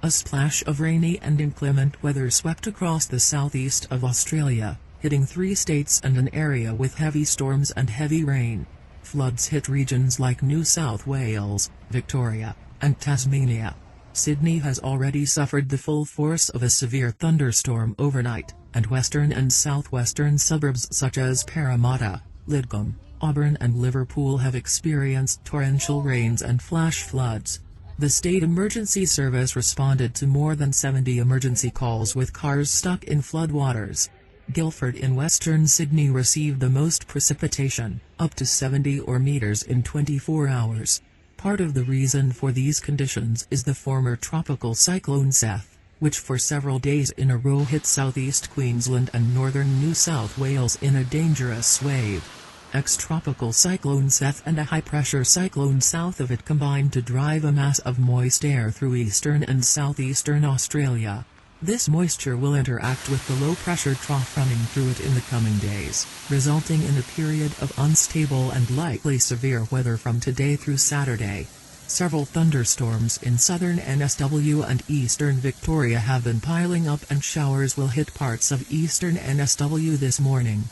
A splash of rainy and inclement weather swept across the southeast of Australia, hitting 3 states and an area with heavy storms and heavy rain. Floods hit regions like New South Wales, Victoria, and Tasmania. Sydney has already suffered the full force of a severe thunderstorm overnight, and western and southwestern suburbs such as Parramatta, Lidcombe, Auburn and Liverpool have experienced torrential rains and flash floods. The State Emergency Service responded to more than 70 emergency calls with cars stuck in floodwaters. Guildford in western Sydney received the most precipitation, up to 70 meters in 24 hours. Part of the reason for these conditions is the former tropical cyclone Seth, which for several days in a row hit southeast Queensland and northern New South Wales in a dangerous wave. Ex-tropical cyclone Seth and a high-pressure cyclone south of it combined to drive a mass of moist air through eastern and southeastern Australia. This moisture will interact with the low-pressure trough running through it in the coming days, resulting in a period of unstable and likely severe weather from today through Saturday. Several thunderstorms in southern NSW and eastern Victoria have been piling up, and showers will hit parts of eastern NSW this morning.